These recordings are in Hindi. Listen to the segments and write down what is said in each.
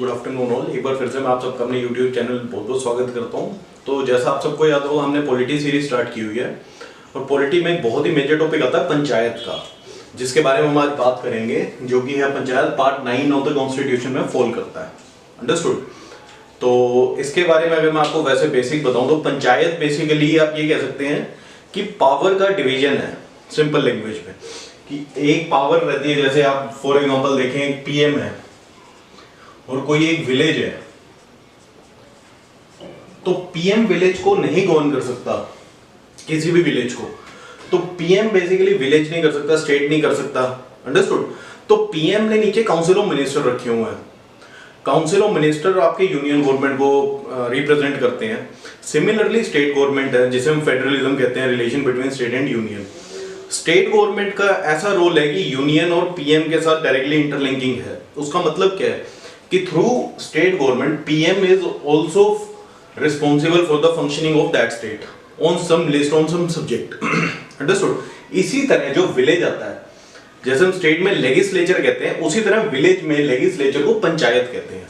Good afternoon all. एक बार फिर से मैं आप सबका अपने यूट्यूब चैनल बहुत बहुत स्वागत करता हूं। तो जैसा आप सबको याद होगा, हमने पॉलिटी सीरीज स्टार्ट की हुई है और पॉलिटी में एक बहुत ही मेजर टॉपिक आता है पंचायत का, जिसके बारे में हम आज बात करेंगे, जो कि है panchayat part 9 of the constitution में फॉल करता है। अंडरस्टूड? तो इसके बारे में अगर मैं आपको वैसे बेसिक बताऊं तो पंचायत बेसिकली आप ये कह सकते हैं कि पावर का डिवीजन है, सिंपल लैंग्वेज में, कि एक पावर रहती है। जैसे आप फॉर एग्जाम्पल देखें, एक पीएम है और कोई एक विलेज है, तो पीएम विलेज को नहीं गवर्न कर सकता, किसी भी विलेज को। तो पीएम बेसिकली विलेज नहीं कर सकता, स्टेट नहीं कर सकता। अंडरस्टूड? तो पीएम ने नीचे काउंसिल ऑफ मिनिस्टर रखे हुए हैं। काउंसिल ऑफ मिनिस्टर आपके यूनियन गवर्नमेंट को रिप्रेजेंट करते हैं। सिमिलरली स्टेट गवर्नमेंट है, जिसे हम फेडरलिज्म कहते हैं, relation between state and union. State government का ऐसा रोल है कि यूनियन और पीएम के साथ डायरेक्टली इंटरलिंकिंग है। उसका मतलब क्या है कि through state government PM is also responsible for the functioning of that state on some list, on some subject. Understood? इसी तरह जो विलेज आता है, जैसे हम स्टेट में लेजिस्लेचर कहते हैं, उसी तरह विलेज में लेजिस्लेचर को पंचायत कहते हैं।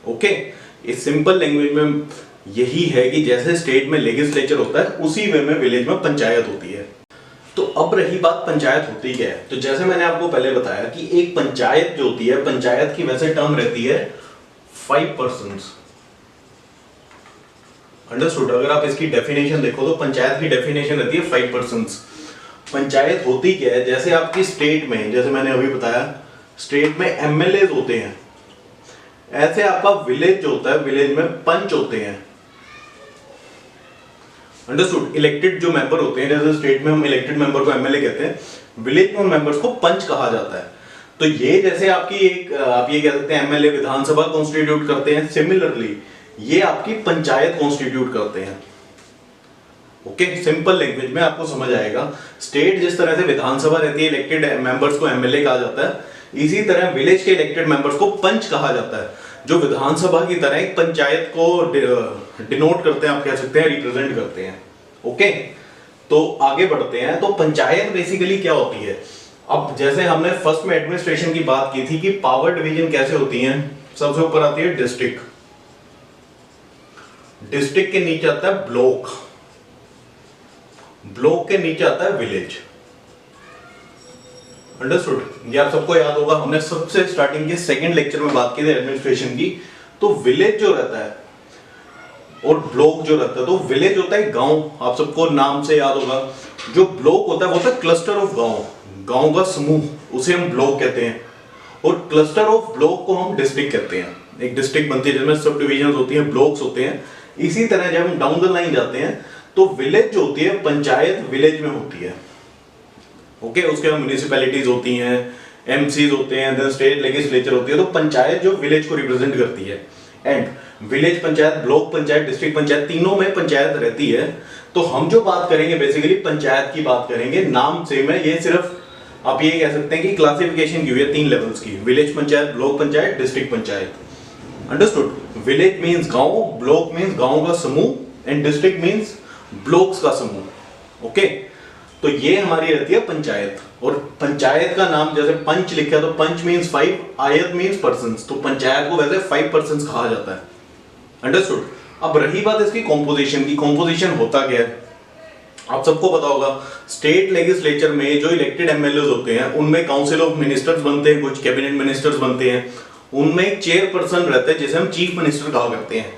ओके? इस सिंपल लैंग्वेज में यही है कि जैसे स्टेट में लेजिस्लेचर होता है, उसी वे में विलेज में पंचायत होती है। तो अब रही बात पंचायत होती क्या है, तो जैसे मैंने आपको पहले बताया कि एक पंचायत जो होती है, पंचायत की वैसे टर्म रहती है 5 पर्सन्स। अंडरस्टूड? अगर आप इसकी डेफिनेशन देखो तो पंचायत की डेफिनेशन रहती है 5 पर्सन्स। पंचायत होती क्या है, जैसे आपकी स्टेट में, जैसे मैंने अभी बताया, स्टेट में एमएलए होते हैं, ऐसे आपका विलेज जो होता है, विलेज में पंच होते हैं। अंडरस्टूड? इलेक्टेड जो मेंबर होते हैं, जैसे स्टेट में हम इलेक्टेड मेंबर को एमएलए कहते हैं, विलेज में मेंबर्स को पंच कहा जाता है। तो ये जैसे आपकी एक आप ये कह सकते हैं एमएलए विधानसभा कॉन्स्टिट्यूट करते हैं, सिमिलरली ये आपकी पंचायत कॉन्स्टिट्यूट करते हैं। ओके? सिंपल लैंग्वेज में आपको समझ आएगा। स्टेट जिस तरह से विधानसभा रहती है, इलेक्टेड मेंबर्स को एमएलए कहा जाता है, इसी तरह विलेज के इलेक्टेड मेंबर्स को पंच कहा जाता है, जो विधानसभा की तरह एक पंचायत को डिनोट करते हैं, आप कह सकते हैं रिप्रेजेंट करते हैं। ओके? तो आगे बढ़ते हैं। तो पंचायत बेसिकली क्या होती है? अब जैसे हमने फर्स्ट में एडमिनिस्ट्रेशन की बात की थी कि पावर डिवीजन कैसे होती है, सबसे ऊपर आती है डिस्ट्रिक्ट, डिस्ट्रिक्ट के नीचे आता है ब्लॉक, ब्लॉक के नीचे आता है विलेज। अंडरस्टूड? ये आप सबको याद होगा, हमने सबसे स्टार्टिंग के सेकंड लेक्चर में बात की थी एडमिनिस्ट्रेशन की। तो विलेज जो रहता है और ब्लॉक जो रहता है, तो विलेज होता है गांव, आप सबको नाम से याद होगा। जो ब्लॉक होता है वो होता है क्लस्टर ऑफ गांव, गांव का समूह, उसे हम ब्लॉक कहते हैं। और क्लस्टर ऑफ ब्लॉक को हम डिस्ट्रिक्ट कहते हैं। एक डिस्ट्रिक्ट बनती है जिसमें सब डिविजन होती हैं, ब्लॉक्स होते हैं। इसी तरह जब हम डाउन द लाइन जाते हैं तो विलेज जो होती है, पंचायत विलेज में होती है। ओके? उसके बाद म्युनिसिपैलिटीज होती हैं, एमसीज होते हैं, देन स्टेट लेजिस्लेचर होती है। तो पंचायत जो विलेज को रिप्रेजेंट करती है, and village panchayat, block panchayat, district panchayat, तीनों में पंचायत रहती है। तो हम जो बात करेंगे बेसिकली पंचायत की बात करेंगे। नाम सेम है, ये सिर्फ आप ये कह सकते हैं कि क्लासिफिकेशन की हुई है 3 लेवल्स की, village panchayat, block panchayat, district panchayat. Understood? Village means गांव, ब्लॉक मींस गांव का समूह, एंड डिस्ट्रिक्ट मींस ब्लॉक्स का समूह। ओके? तो ये हमारी रहती है पंचायत। और पंचायत का नाम जैसे पंच लिखा है, तो पंच मींस 5, आयत मींस पर्सन्स, तो पंचायत को वैसे 5 पर्सन्स कहा जाता है। अंडरस्टूड? अब रही बात इसकी कॉम्पोजिशन की। कॉम्पोजिशन होता क्या है, आप सबको पता होगा। स्टेट लेजिस्लेचर में जो इलेक्टेड एमएलए होते हैं, उनमें काउंसिल ऑफ मिनिस्टर्स बनते हैं, कुछ कैबिनेट मिनिस्टर्स बनते हैं। उनमें एक चेयरपर्सन रहता है, जिसे हम चीफ मिनिस्टर कहा करते हैं।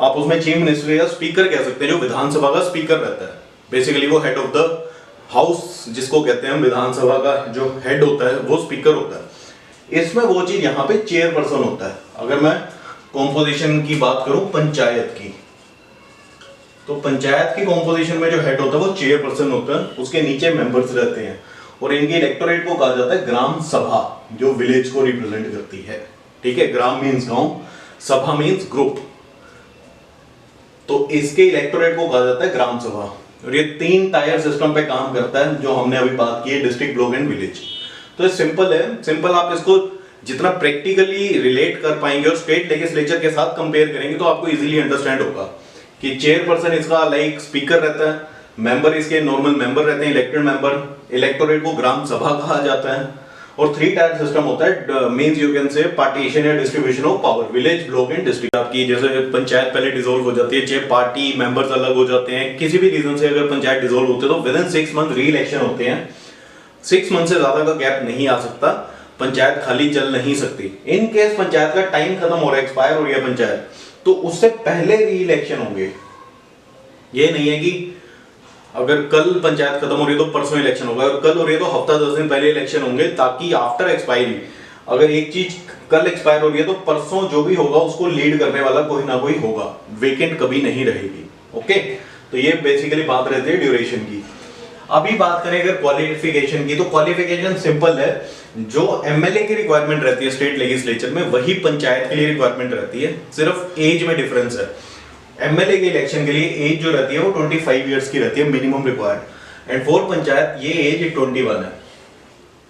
आप उसमें चीफ मिनिस्टर या स्पीकर कह सकते हैं, जो विधानसभा का स्पीकर रहता है। बेसिकली वो हेड ऑफ द हाउस जिसको कहते हैं, विधानसभा का जो हेड होता है वो स्पीकर होता है। इसमें वो चीज यहाँ पे चेयरपर्सन होता है। अगर मैं कॉम्पोजिशन की बात करूं पंचायत की, तो पंचायत की कॉम्पोजिशन में जो हेड होता है वो चेयरपर्सन होता है, उसके नीचे मेंबर्स रहते हैं, और इनके इलेक्टोरेट को कहा जाता है ग्राम सभा, जो विलेज को रिप्रेजेंट करती है। ठीक है? ग्राम मीन्स गांव, सभा मीन्स ग्रुप, तो इसके इलेक्टोरेट को कहा जाता है ग्राम सभा। और ये 3 टायर सिस्टम पे काम करता है, जो हमने अभी बात की है, डिस्ट्रिक्ट, ब्लॉक एंड विलेज। तो ये सिंपल है। सिंपल आप इसको जितना प्रैक्टिकली रिलेट कर पाएंगे और स्टेट लेजिस्लेचर के साथ कंपेयर करेंगे तो आपको इजीली अंडरस्टैंड होगा कि चेयरपर्सन इसका लाइक स्पीकर रहता है, मेंबर इसके नॉर्मल मेंबर रहते हैं, इलेक्टेड मेंबर, इलेक्टोरेट को ग्राम सभा कहा जाता है, और 3 टायर सिस्टम होता है, means you can say partition या distribution of power, village, block and district. आपकी जैसे पंचायत पहले डिसॉल्व हो जाती है, चाहे पार्टी मेंबर्स अलग हो जाते हैं, किसी भी रीजन से अगर पंचायत डिसॉल्व होते हैं तो विद इन 6 मंथ री इलेक्शन होते हैं। 6 मंथ से ज्यादा का गैप नहीं आ सकता, पंचायत खाली चल नहीं सकती। इन केस पंचायत का टाइम खत्म हो रहा है, एक्सपायर हो रही है पंचायत, तो उससे पहले री इलेक्शन होंगे। ये नहीं है कि अगर कल पंचायत खत्म हो रही है तो परसों इलेक्शन होगा, और कल हो रही है तो हफ्ता 10 दिन पहले इलेक्शन होंगे, ताकि आफ्टर एक्सपायरी अगर एक चीज कल एक्सपायर हो रही है तो परसों जो भी होगा उसको लीड करने वाला कोई ना कोई होगा, वेकेंट कभी नहीं रहेगी। ओके, तो ये बेसिकली बात रहती है ड्यूरेशन की। अभी बात करें अगर क्वालिफिकेशन की, तो क्वालिफिकेशन सिंपल है, जो एमएलए की रिक्वायरमेंट रहती है स्टेट लेजिस्लेचर में वही पंचायत के लिए रिक्वायरमेंट रहती है, सिर्फ एज में डिफरेंस है। एमएलए के इलेक्शन के लिए एज जो रहती है वो 25 इयर्स की रहती है minimum required, and for panchayat ये एज 21 है।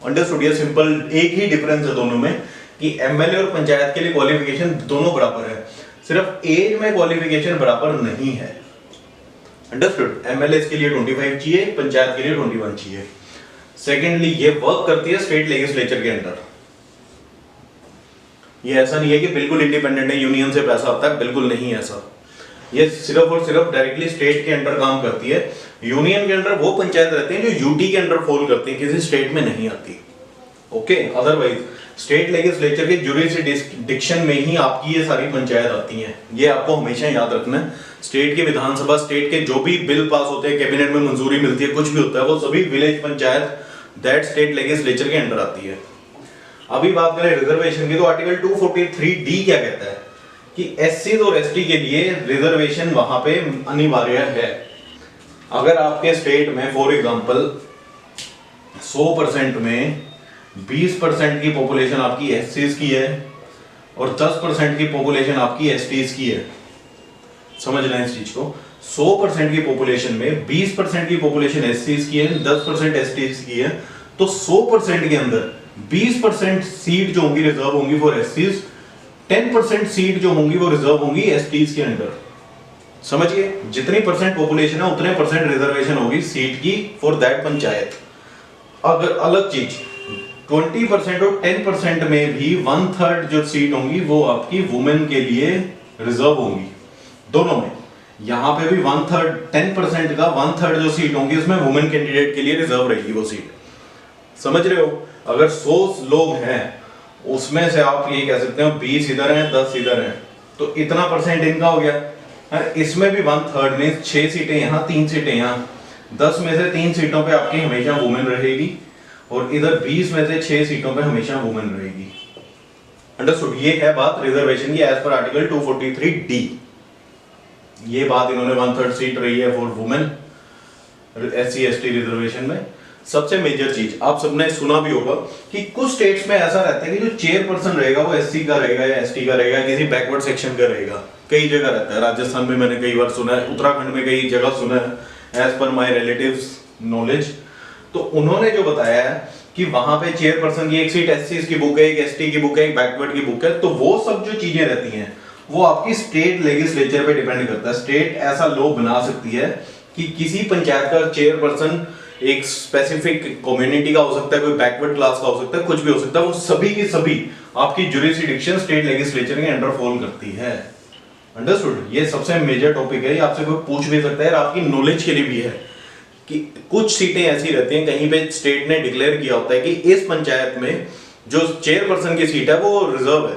अंडरस्टूड? ये सिंपल एक ही डिफरेंस है दोनों में कि एमएलए और पंचायत के लिए क्वालिफिकेशन दोनों बराबर है, सिर्फ एज में क्वालिफिकेशन बराबर नहीं है। अंडरस्टूड? एमएलए के लिए 25 चाहिए, पंचायत के लिए 21 चाहिए। सेकेंडली ये वर्क करती है स्टेट लेजिस्लेचर के अंडर। ये ऐसा नहीं है कि बिल्कुल इंडिपेंडेंट है, यूनियन से पैसा आता है, बिल्कुल नहीं ऐसा। ये सिर्फ और सिर्फ डायरेक्टली स्टेट के अंडर काम करती है। यूनियन के अंडर वो पंचायत रहती है जो यूटी के अंडर फॉल करती है, किसी स्टेट में नहीं आती। ओके, अदरवाइज स्टेट लेजिस्लेचर के जुरिसडिक्शन में ही आपकी ये सारी पंचायत आती हैं। ये आपको हमेशा याद रखना है। स्टेट की विधानसभा, स्टेट के जो भी बिल पास होते हैं, कैबिनेट में मंजूरी मिलती है, कुछ भी होता है, वो सभी village panchayat that state legislature के अंडर आती है। अभी बात करें रिजर्वेशन की, तो आर्टिकल 243D क्या कहता है कि एससी और एसटी के लिए रिजर्वेशन वहां पे अनिवार्य है। अगर आपके स्टेट में फॉर एग्जांपल 100% में 20% की पॉपुलेशन आपकी एससीज की है और 10% की पॉपुलेशन आपकी एसटीज की है, समझ रहे हैं इस चीज को। 100% की पॉपुलेशन में 20% की पॉपुलेशन एससीज की है, 10% एसटीज की है, तो 100% के अंदर 20% सीट जो होंगी रिजर्व होंगी फॉर एससीज, 10% सीट जो होंगी वो रिजर्व होंगी एसटीज के अंडर। समझिए, जितनी परसेंट पॉपुलेशन है उतने परसेंट रिजर्वेशन होगी सीट की फॉर दैट पंचायत। अगर अलग चीज 20% और 10% में भी 1/3 जो सीट होंगी वो आपकी वुमेन के लिए रिजर्व होंगी, दोनों में। यहां पे भी 1/3 10% का 1/3 जो सीट होंगी उसमें वुमेन कैंडिडेट के लिए रिजर्व रहेगी वो सीट। समझ रहे हो? अगर 100 लोग हैं उसमें से आप ये कह सकते हो 20 इधर हैं 10 इधर हैं, तो इतना परसेंट इनका हो गया। इसमें भी 1/3 में 6 सीटें यहाँ 3 सीटें यहाँ, 10 में से 3 सीटों पे आपकी हमेशा वुमेन रहेगी और इधर 20 में से 6 सीटों पे हमेशा वुमेन रहेगी। अंडरस्टूड? ये है बात रिजर्वेशन की एज पर आर्टिकल 243D। ये बात इन्होंने 1/3 सीट रही है for women SC ST reservation में। सबसे मेजर चीज आप सबने सुना भी होगा कि कुछ स्टेट्स में ऐसा रहता है कि जो चेयरपर्सन रहेगा वो एससी का रहेगा या एसटी का रहेगा, किसी बैकवर्ड सेक्शन का रहेगा। कई जगह रहता है, राजस्थान में मैंने कई बार सुना है, उत्तराखंड में कई जगह सुना है एज पर माई रिलेटिव्स नॉलेज। तो उन्होंने जो बताया है कि वहां पे चेयरपर्सन की एक सीट एससी की बुक है, एक एसटी की बुक है, एक बैकवर्ड की बुक है, तो वो सब जो चीजें रहती हैं वो आपकी स्टेट लेजिस्लेचर पे डिपेंड करता है। स्टेट ऐसा लॉ बना सकती है कि किसी पंचायत का चेयरपर्सन एक स्पेसिफिक कम्युनिटी का हो सकता है, कोई बैकवर्ड क्लास का हो सकता है, कुछ भी हो सकता है, वो सभी की सभी आपकी जुरिसडिक्शन स्टेट लेजिस्लेचर के अंडर फॉल करती है। अंडरस्टूड? ये सबसे मेजर टॉपिक है, आपसे कोई पूछ भी सकता है, आपकी नॉलेज के लिए भी है कि कुछ सीटें ऐसी रहती हैं कहीं पे स्टेट ने डिक्लेयर किया होता है कि इस पंचायत में जो चेयरपर्सन की सीट है वो रिजर्व है।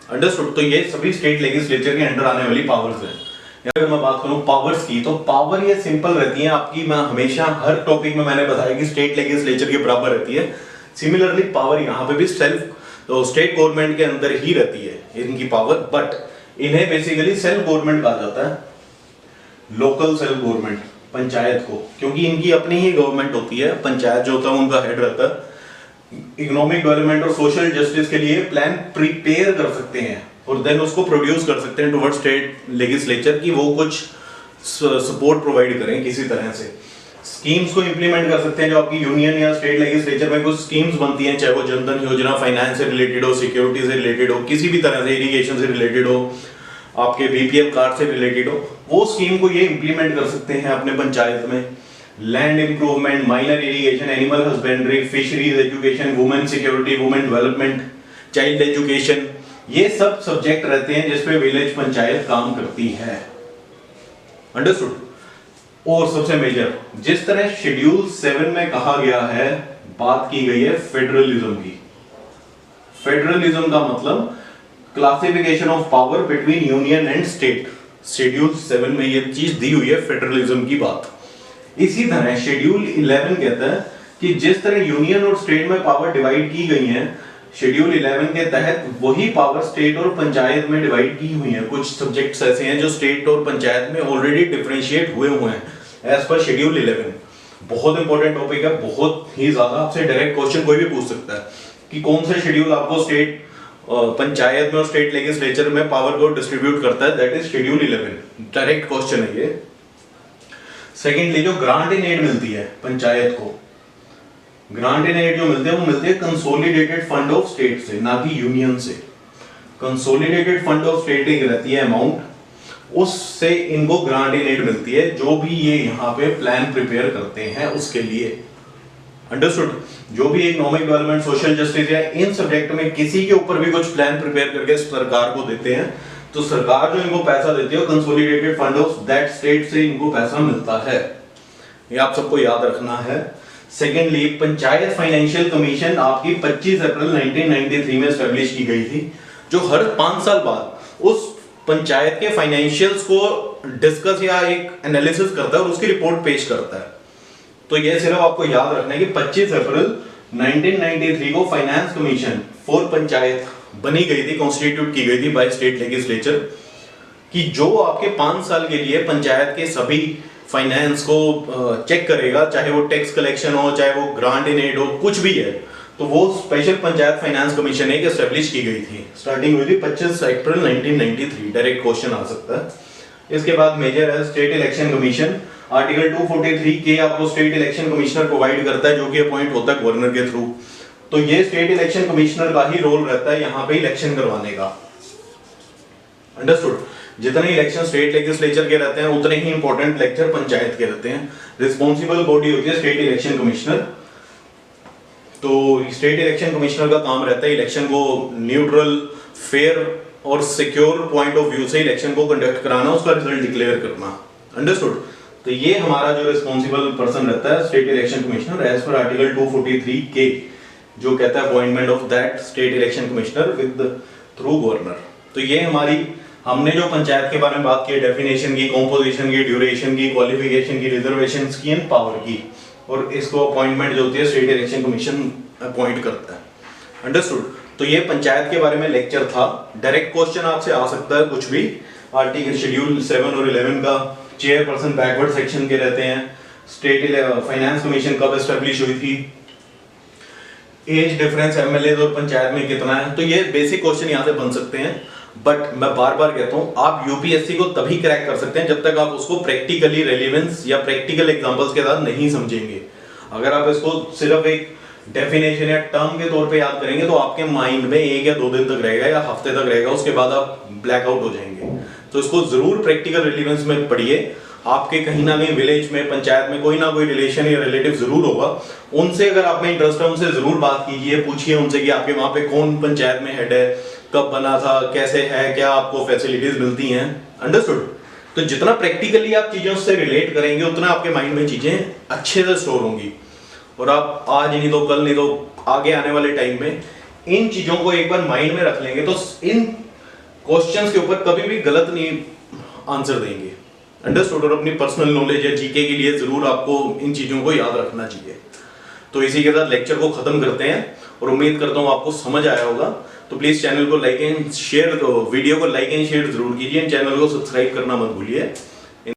अंडरस्टूड? तो ये सभी स्टेट लेजिस्लेचर के अंडर आने वाली पावर्स हैं। अगर मैं बात करूं पावर्स की, तो पावर ये सिंपल रहती है आपकी, मैं हमेशा हर टॉपिक में मैंने बताया कि स्टेट लेजिस्लेचर के बराबर रहती है। सिमिलरली पावर यहाँ पे भी स्टेट गवर्नमेंट के अंदर ही रहती है इनकी पावर, बट इन्हें बेसिकली सेल्फ गवर्नमेंट कहा जाता है, लोकल सेल्फ गवर्नमेंट पंचायत को, क्योंकि इनकी अपनी ही गवर्नमेंट होती है। पंचायत जो होता है उनका हेड रहता है। इकोनॉमिक डेवलपमेंट और सोशल जस्टिस के लिए प्लान प्रिपेयर कर सकते हैं और देन उसको प्रोड्यूस कर सकते हैं टुवर्ड स्टेट लेजिस्लेचर की वो कुछ सपोर्ट प्रोवाइड करें किसी तरह से। स्कीम्स को इंप्लीमेंट कर सकते हैं, जो आपकी यूनियन या स्टेट लेजिस्लेचर में कुछ स्कीम्स बनती हैं, चाहे वो जनधन योजना फाइनेंस से रिलेटेड हो, सिक्योरिटी से रिलेटेड हो, किसी भी तरह से, इरिगेशन से रिलेटेड हो, आपके बीपीएल कार्ड से रिलेटेड हो, वो स्कीम को ये इंप्लीमेंट कर सकते हैं अपने पंचायत में। Land improvement, minor irrigation, animal husbandry, fisheries education, women security, women development, child education, ये सब सब्जेक्ट रहते हैं जिसपे विलेज पंचायत काम करती है। अंडरस्टूड। और सबसे मेजर, जिस तरह शेड्यूल 7 में कहा गया है, बात की गई है फेडरलिज्म की। फेडरलिज्म का मतलब classification of power between union and state. Schedule 7 में ये चीज दी हुई है, फेडरलिज्म की बात। इसी तरह शेड्यूल 11 कहता है कि जिस तरह यूनियन और स्टेट में पावर डिवाइड की गई है, शेड्यूल 11 के तहत वही पावर स्टेट और पंचायत में डिवाइड की हुई है। कुछ सब्जेक्ट्स ऐसे हैं जो स्टेट और पंचायत में ऑलरेडी डिफरेंशिएट हुए हैं एज पर शेड्यूल 11। बहुत इंपॉर्टेंट टॉपिक है, बहुत ही ज्यादा। आपसे डायरेक्ट क्वेश्चन कोई भी पूछ सकता है कि कौन सा शेड्यूल आपको स्टेट पंचायत में और स्टेट लेजिस्लेचर में पावर को डिस्ट्रीब्यूट करता है, that is schedule 11। Direct question है ये। सेकेंडली, जो ग्रांट इन एड मिलती है पंचायत को, ग्रांट इन एड जो मिलते हैं वो मिलते हैं कंसोलिडेटेड फंड ऑफ स्टेट से, ना कि यूनियन से। कंसोलिडेटेड फंड ऑफ स्टेट एक रहती है अमाउंट, उससे इनको ग्रांट इन एड मिलती है, जो भी ये यहाँ पे प्लान प्रिपेयर करते हैं उसके लिए। अंडरस्टूड। जो भी इकोनॉमिक डेवलपमेंट, सोशल जस्टिस या इन सब्जेक्ट में किसी के ऊपर भी कुछ प्लान प्रिपेयर करके सरकार को देते हैं, तो सरकार जो इनको पैसा देती है consolidated fund of that state से इनको पैसा मिलता है। ये आप सबको याद रखना है। सेकेंडली, पंचायत फाइनेंशियल कमीशन आपकी 25 अप्रैल 1993 में एस्टेब्लिश की गई थी, जो हर 5 साल बाद उस पंचायत के फाइनेंशियल्स को डिस्कस या एक एनालिसिस करता है और उसकी रिपोर्ट पेश करता है। तो ये सिर्फ आपको याद रखना है कि 25 अप्रैल 1993 को फाइनेंस कमीशन फॉर पंचायत बनी गई थी, कॉन्स्टिट्यूट की गई थी बाय स्टेट लेजिस्लेचर, कि जो आपके 5 साल के लिए पंचायत के सभी फाइनेंस को चेक करेगा, चाहे वो टैक्स कलेक्शन हो, चाहे वो ग्रांट इन एड हो, कुछ भी है, तो वो स्पेशल पंचायत फाइनेंस कमीशन एक एस्टेब्लिश की गई थी। स्टार्टिंग हुई थी 25 अप्रैल 1993। डायरेक्ट क्वेश्चन आ सकता है। इसके बाद मेजर है स्टेट इलेक्शन कमीशन। आर्टिकल 243 के आपको स्टेट इलेक्शन कमिश्नर प्रोवाइड करता है, जो कि अपॉइंट होता है गवर्नर के थ्रू। तो ये स्टेट इलेक्शन कमिश्नर का ही रोल रहता है यहाँ पे इलेक्शन करवाने का। अंडरस्टूड। जितने इलेक्शन स्टेट लेजिस्लेचर के रहते हैं उतने ही इंपॉर्टेंट इलेक्शन पंचायत के रहते हैं। रिस्पॉन्सिबल बॉडी होती है स्टेट इलेक्शन कमिश्नर। तो स्टेट इलेक्शन कमिश्नर का काम रहता है इलेक्शन को न्यूट्रल, फेयर और सिक्योर पॉइंट ऑफ व्यू से इलेक्शन को कंडक्ट कराना, उसका रिजल्ट डिक्लेयर करना। अंडरस्टूड। तो ये हमारा जो रिस्पॉन्सिबल पर्सन रहता है state election commissioner as per article 243 के, जो कहता है appointment of that state election commissioner with through governor. तो ये हमारी, हमने जो पंचायत के बारे में बात की, डेफिनेशन की, कॉम्पोजिशन की, ड्यूरेशन की, क्वालिफिकेशन की, रिजर्वेशन की एंड पावर की, और इसको अपॉइंटमेंट जो होती है स्टेट इलेक्शन कमीशन अपॉइंट करता है। अंडरस्टूड। तो ये पंचायत के बारे में लेक्चर था। डायरेक्ट क्वेश्चन आपसे आ सकता है कुछ भी। आर्टिकल शेड्यूल 7 और 11 का चेयरपर्सन बैकवर्ड सेक्शन के रहते हैं। स्टेट फाइनेंस कमीशन कब एस्टेब्लिश हुई थी, एज डिफरेंस एमएलए और पंचायत में कितना है। तो ये बेसिक क्वेश्चन यहाँ से बन सकते हैं। बट मैं बार बार कहता हूँ, आप यूपीएससी को तभी क्रैक कर सकते हैं जब तक आप उसको प्रैक्टिकली रेलेवेंस या प्रैक्टिकल एग्जांपल्स के साथ नहीं समझेंगे। अगर आप इसको सिर्फ एक डेफिनेशन या टर्म के तौर पे याद करेंगे तो आपके माइंड में 1 या 2 दिन तक रहेगा या हफ्ते तक रहेगा, उसके बाद आप ब्लैकआउट हो जाएंगे। तो इसको जरूर प्रैक्टिकल रिलेवेंस में पढ़िए। आपके कहीं ना कहीं विलेज में, पंचायत में कोई ना कोई रिलेशन या रिलेटिव जरूर होगा। उनसे अगर आप में इंटरेस्ट है, उनसे जरूर बात कीजिए, पूछिए उनसे कि आपके वहां पे कौन पंचायत में हेड है, कब बना था, कैसे है, क्या आपको फैसिलिटीज मिलती हैं। अंडरस्टूड। तो जितना प्रैक्टिकली आप चीजों से रिलेट करेंगे उतना आपके माइंड में चीजें अच्छे से स्टोर होंगी, और आप आज नहीं तो कल नहीं तो आगे आने वाले टाइम में इन चीजों को एक बार माइंड में रख लेंगे तो इन क्वेश्चंस के ऊपर कभी भी गलत नहीं आंसर देंगे। अंडरस्टूड। और अपनी पर्सनल नॉलेज या जीके के लिए जरूर आपको इन चीजों को याद रखना चाहिए। तो इसी के साथ लेक्चर को खत्म करते हैं और उम्मीद करता हूँ आपको समझ आया होगा। तो प्लीज चैनल को लाइक एंड शेयर, वीडियो को लाइक एंड शेयर जरूर कीजिए, चैनल को सब्सक्राइब करना मत भूलिए।